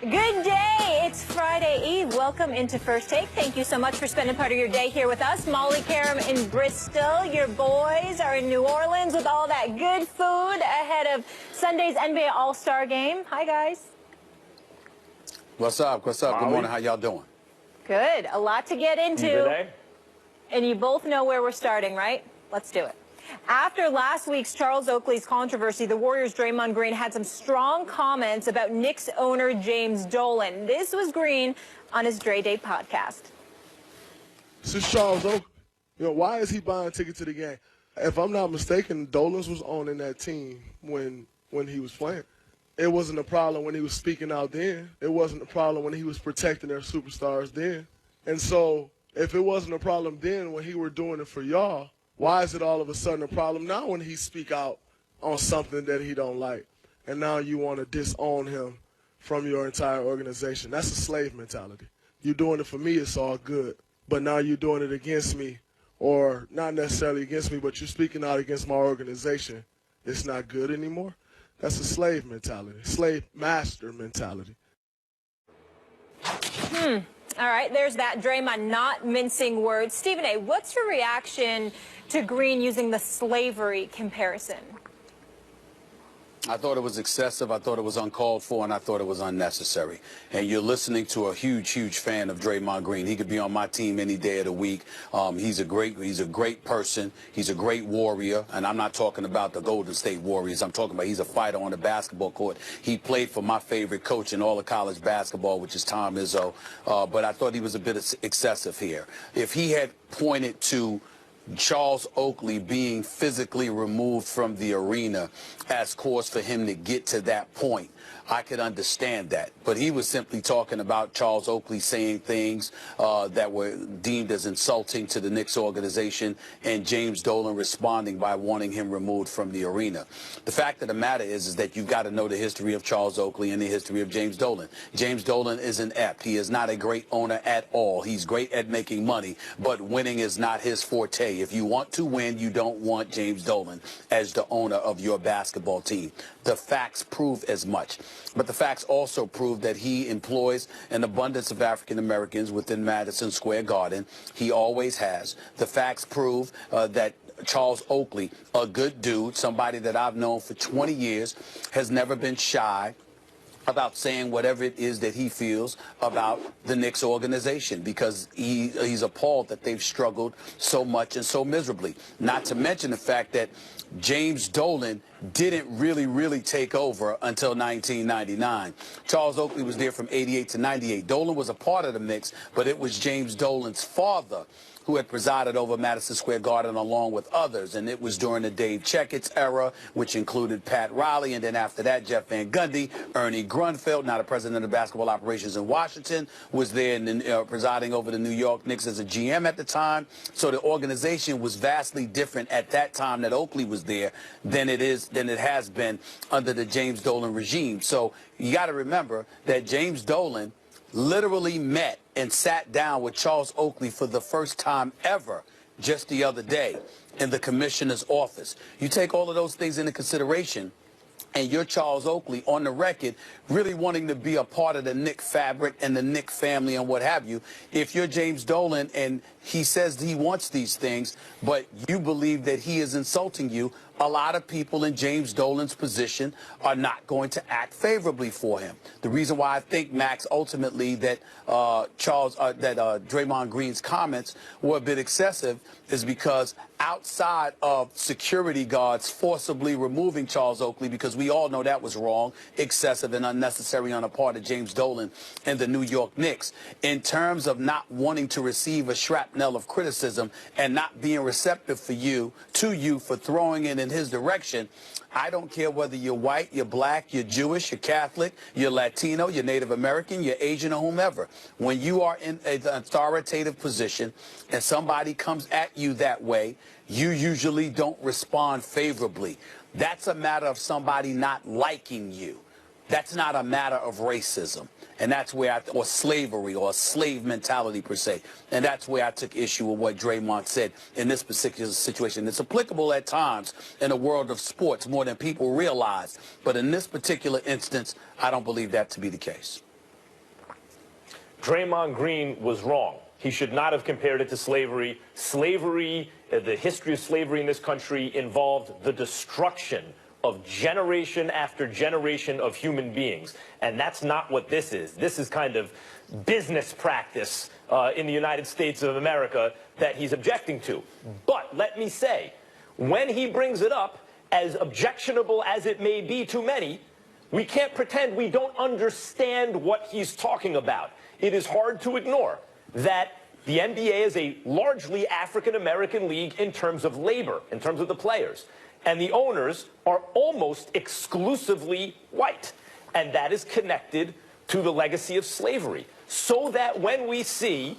Good day. It's Friday Eve. Welcome into First Take. Thank you so much for spending part of your day here with us. Molly Karam in Bristol. Your boys are in New Orleans with all that good food ahead of Sunday's NBA All-Star Game. Hi, guys. What's up? What's up? Molly. Good morning. How y'all doing? Good. A lot to get into. Today? And you both know where we're starting, right? Let's do it. After last week's Charles Oakley's controversy, the Warriors' Draymond Green had some strong comments about Knicks owner James Dolan. This was Green on his Dre Day podcast. This is Charles Oakley. Why is he buying tickets to the game? If I'm not mistaken, Dolan's was owning that team when he was playing. It wasn't a problem when he was speaking out then. It wasn't a problem when he was protecting their superstars then. And so if it wasn't a problem then when he were doing it for y'all, why is it all of a sudden a problem now when he speak out on something that he don't like? And now you want to disown him from your entire organization. That's a slave mentality. You're doing it for me, it's all good. But now you're doing it against me, or not necessarily against me, but you're speaking out against my organization. It's not good anymore. That's a slave mentality, slave master mentality. All right, there's that. Draymond not mincing words. Stephen A., what's your reaction to Green using the slavery comparison? I thought it was excessive, I thought it was uncalled for, and I thought it was unnecessary. And you're listening to a huge, huge fan of Draymond Green. He could be on my team any day of the week. He's a great person. He's a great warrior. And I'm not talking about the Golden State Warriors. I'm talking about he's a fighter on the basketball court. He played for my favorite coach in all of college basketball, which is Tom Izzo. But I thought he was a bit excessive here. If he had pointed to Charles Oakley being physically removed from the arena as cause for him to get to that point, I could understand that. But he was simply talking about Charles Oakley saying things that were deemed as insulting to the Knicks organization, and James Dolan responding by wanting him removed from the arena. The fact of the matter is that you've got to know the history of Charles Oakley and the history of James Dolan. James Dolan is inept. He is not a great owner at all. He's great at making money, but winning is not his forte. If you want to win, you don't want James Dolan as the owner of your basketball team. The facts prove as much. But the facts also prove that he employs an abundance of African Americans within Madison Square Garden. He always has. The facts prove that Charles Oakley, a good dude, somebody that I've known for 20 years, has never been shy about saying whatever it is that he feels about the Knicks organization, because he's appalled that they've struggled so much and so miserably. Not to mention the fact that James Dolan didn't really take over until 1999. Charles Oakley was there from 88 to 98. Dolan was a part of the Knicks, but it was James Dolan's father who had presided over Madison Square Garden along with others. And it was during the Dave Checkett's era, which included Pat Riley, and then after that, Jeff Van Gundy. Ernie Grunfeld, now the president of basketball operations in Washington, was there and presiding over the New York Knicks as a GM at the time. So the organization was vastly different at that time that Oakley was there than it has been under the James Dolan regime. So you got to remember that James Dolan literally met and sat down with Charles Oakley for the first time ever just the other day in the commissioner's office. You take all of those things into consideration, and you're Charles Oakley on the record really wanting to be a part of the Knick fabric and the Knick family and what have you. If you're James Dolan and he says he wants these things, but you believe that he is insulting you, a lot of people in James Dolan's position are not going to act favorably for him. The reason why I think, Max, ultimately that Draymond Green's comments were a bit excessive is because outside of security guards forcibly removing Charles Oakley, because we all know that was wrong, excessive and unnecessary on the part of James Dolan and the New York Knicks, in terms of not wanting to receive a shrapnel of criticism and not being receptive to you for throwing it in his direction. I don't care whether you're white, you're black, you're Jewish, you're Catholic, you're Latino, you're Native American, you're Asian, or whomever. When you are in an authoritative position and somebody comes at you that way, you usually don't respond favorably. That's a matter of somebody not liking you. That's not a matter of racism. And that's where or slavery or slave mentality per se. And that's where I took issue with what Draymond said in this particular situation. It's applicable at times in the world of sports more than people realize. But in this particular instance, I don't believe that to be the case. Draymond Green was wrong. He should not have compared it to slavery. Slavery, the history of slavery in this country involved the destruction of generation after generation of human beings. And that's not what this is. This is kind of business practice in the United States of America that he's objecting to. But let me say, when he brings it up, as objectionable as it may be to many, we can't pretend we don't understand what he's talking about. It is hard to ignore that the NBA is a largely African-American league in terms of labor, in terms of the players. And the owners are almost exclusively white. And that is connected to the legacy of slavery. So that when we see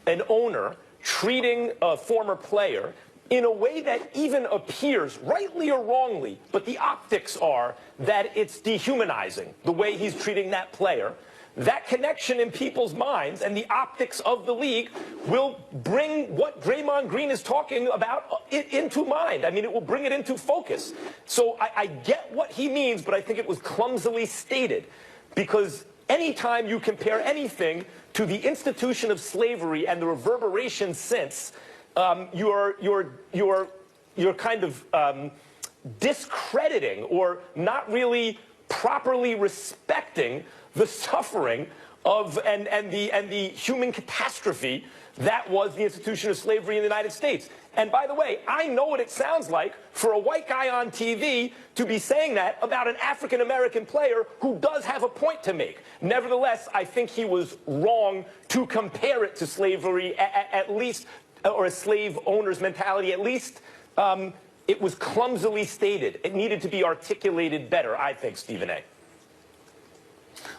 an owner treating a former player in a way that even appears, rightly or wrongly, but the optics are that it's dehumanizing, the way he's treating that player, that connection in people's minds and the optics of the league will bring what Draymond Green is talking about into mind. I mean, it will bring it into focus. So I get what he means, but I think it was clumsily stated. Because anytime you compare anything to the institution of slavery and the reverberations since, you're kind of discrediting or not really properly respecting the suffering of and the human catastrophe that was the institution of slavery in the United States. And by the way, I know what it sounds like for a white guy on TV to be saying that about an African-American player who does have a point to make. Nevertheless, I think he was wrong to compare it to slavery, at least, or a slave owner's mentality. At least it was clumsily stated. It needed to be articulated better, I think, Stephen A.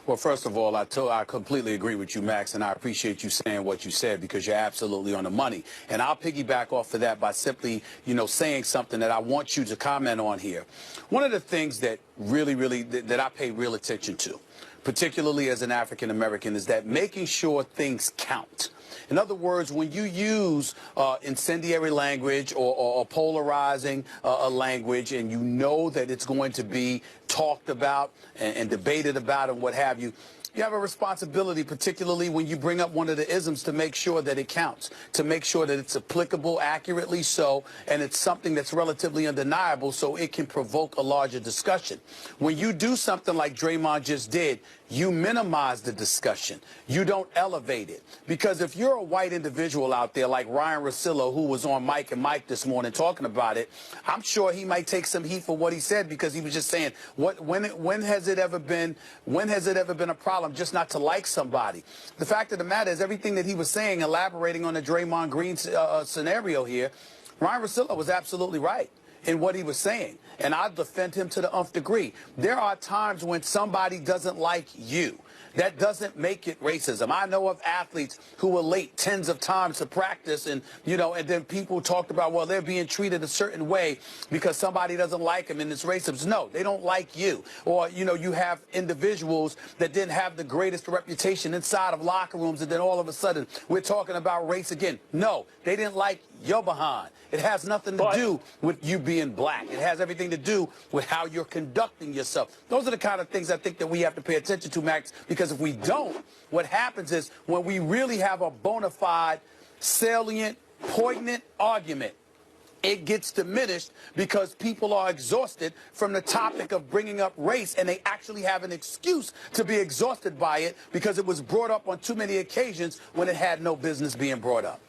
Well, first of all, I completely agree with you, Max, and I appreciate you saying what you said because you're absolutely on the money. And I'll piggyback off of that by simply, saying something that I want you to comment on here. One of the things that that I pay real attention to, particularly as an African American, is that making sure things count. In other words, when you use incendiary language or polarizing a language and you know that it's going to be talked about and debated about and what have you, you have a responsibility, particularly when you bring up one of the isms, to make sure that it counts, to make sure that it's applicable accurately so, and it's something that's relatively undeniable so it can provoke a larger discussion. When you do something like Draymond just did, you minimize the discussion. You don't elevate it. Because if you're a white individual out there like Ryan Russillo, who was on Mike and Mike this morning talking about it, I'm sure he might take some heat for what he said because he was just saying, when has it ever been a problem just not to like somebody? The fact of the matter is everything that he was saying, elaborating on the Draymond Green scenario here, Ryan Russillo was absolutely right in what he was saying. And I defend him to the nth degree. There are times when somebody doesn't like you. That doesn't make it racism. I know of athletes who were late tens of times to practice and then people talked about, well, they're being treated a certain way because somebody doesn't like them and it's racism. No, they don't like you. Or, you have individuals that didn't have the greatest reputation inside of locker rooms and then all of a sudden we're talking about race again. No, they didn't like your behind. It has nothing to do with you being black. It has everything to do with how you're conducting yourself. Those are the kind of things I think that we have to pay attention to, Max, because if we don't, what happens is when we really have a bona fide, salient, poignant argument, it gets diminished because people are exhausted from the topic of bringing up race, and they actually have an excuse to be exhausted by it because it was brought up on too many occasions when it had no business being brought up.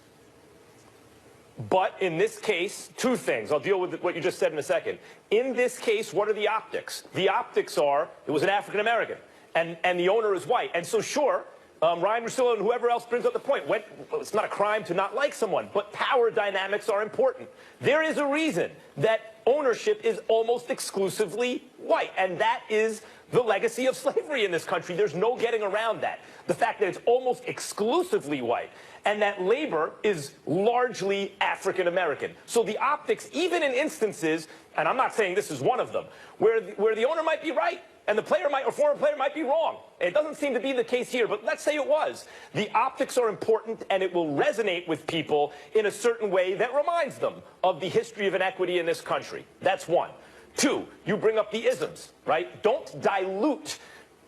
But in this case, two things. I'll deal with what you just said in a second. In this case, what are the optics? The optics are it was an African American, and the owner is white. And so, sure, Ryan Russillo and whoever else brings up the point, it's not a crime to not like someone, but power dynamics are important. There is a reason that ownership is almost exclusively white, and that is the legacy of slavery in this country. There's no getting around that. The fact that it's almost exclusively white and that labor is largely African American. So the optics, even in instances, and I'm not saying this is one of them, where the owner might be right and the player or former player might be wrong. It doesn't seem to be the case here, but let's say it was. The optics are important, and it will resonate with people in a certain way that reminds them of the history of inequity in this country. That's one. Two, you bring up the isms, right? Don't dilute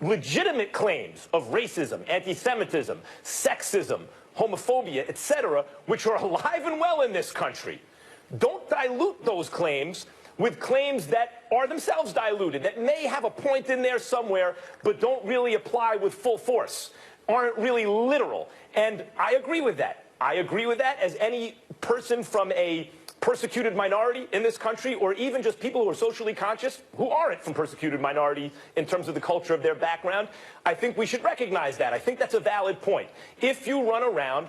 legitimate claims of racism, anti-Semitism, sexism, homophobia, etc., which are alive and well in this country. Don't dilute those claims with claims that are themselves diluted, that may have a point in there somewhere, but don't really apply with full force, aren't really literal. And I agree with that. I agree with that as any person from a persecuted minority in this country, or even just people who are socially conscious who aren't from persecuted minority in terms of the culture of their background. I think we should recognize that. I think that's a valid point. If you run around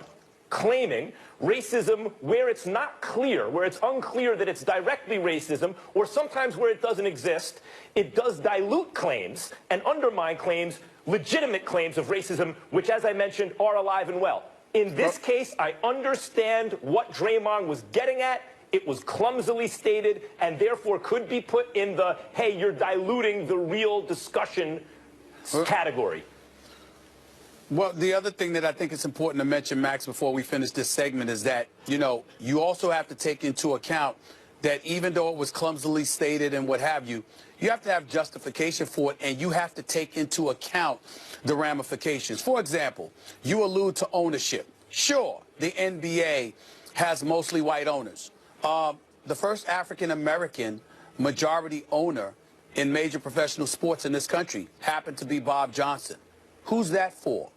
claiming racism where it's not clear, where it's unclear that it's directly racism, or sometimes where it doesn't exist, it does dilute claims and undermine claims, legitimate claims of racism, which, as I mentioned, are alive and well. In this case, I understand what Draymond was getting at. It was clumsily stated and therefore could be put in the, hey, you're diluting the real discussion category. Well, the other thing that I think it's important to mention, Max, before we finish this segment is that, you know, you also have to take into account that even though it was clumsily stated and what have you, you have to have justification for it, and you have to take into account the ramifications. For example, you allude to ownership. Sure, the NBA has mostly white owners. The first African-American majority owner in major professional sports in this country happened to be Bob Johnson. Who's that for?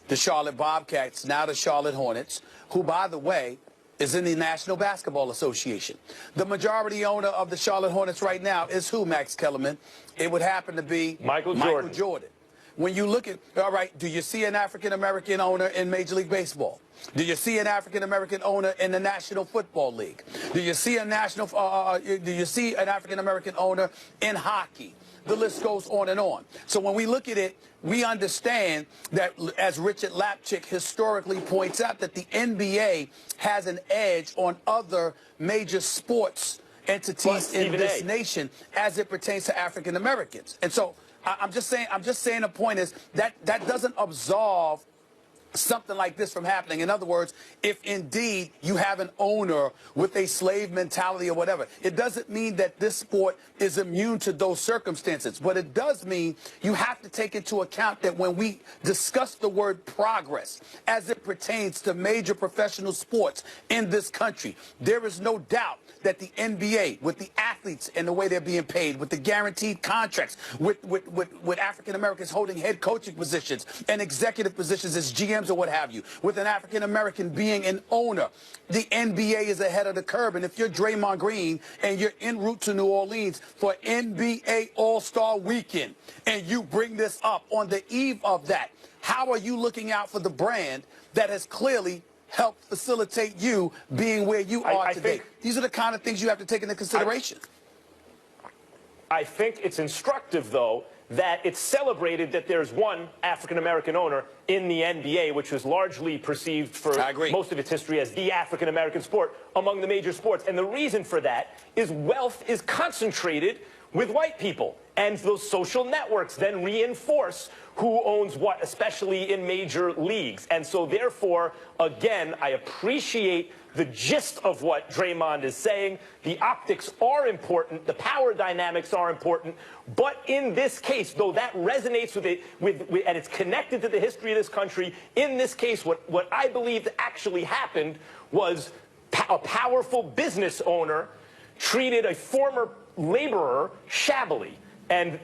The Charlotte Bobcats, now the Charlotte Hornets, who, by the way, is in the National Basketball Association. The majority owner of the Charlotte Hornets right now is who, Max Kellerman? It would happen to be Michael Jordan. When you look at, all right, do you see an African-American owner in Major League Baseball? Do you see an African-American owner in the National Football League? Do you see an African-American owner in hockey? The list goes on and on. So when we look at it, we understand that, as Richard Lapchick historically points out, that the NBA has an edge on other major sports entities in this nation as it pertains to African Americans. And so I'm just saying the point is that doesn't absolve something like this from happening. In other words, if indeed you have an owner with a slave mentality or whatever, it doesn't mean that this sport is immune to those circumstances. But it does mean you have to take into account that when we discuss the word progress as it pertains to major professional sports in this country, there is no doubt that the NBA, with the athletes and the way they're being paid, with the guaranteed contracts, with African Americans holding head coaching positions and executive positions as GMs or what have you, with an African American being an owner, the NBA is ahead of the curve. And if you're Draymond Green and you're en route to New Orleans for NBA All-Star Weekend and you bring this up on the eve of that, how are you looking out for the brand that has clearly help facilitate you being where you are today? These are the kind of things you have to take into consideration. I think it's instructive, though, that it's celebrated that there's one African-American owner in the NBA, which was largely perceived for most of its history as the African-American sport among the major sports. And the reason for that is wealth is concentrated with white people. And those social networks then reinforce who owns what, especially in major leagues. And so, therefore, again, I appreciate the gist of what Draymond is saying. The optics are important. The power dynamics are important. But in this case, though that resonates with it, and it's connected to the history of this country, in this case, what I believe actually happened was a powerful business owner treated a former laborer shabbily. And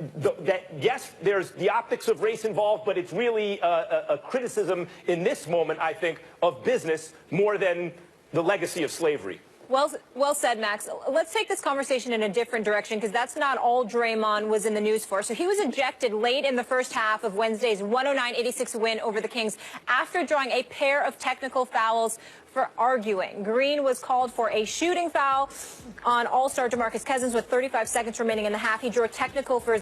yes, there's the optics of race involved, but it's really a criticism in this moment, I think, of business more than the legacy of slavery. Well said, Max. Let's take this conversation in a different direction, because that's not all Draymond was in the news for. So he was ejected late in the first half of Wednesday's 109-86 win over the Kings after drawing a pair of technical fouls for arguing. Green was called for a shooting foul on All-Star DeMarcus Cousins with 35 seconds remaining in the half. He drew a technical for his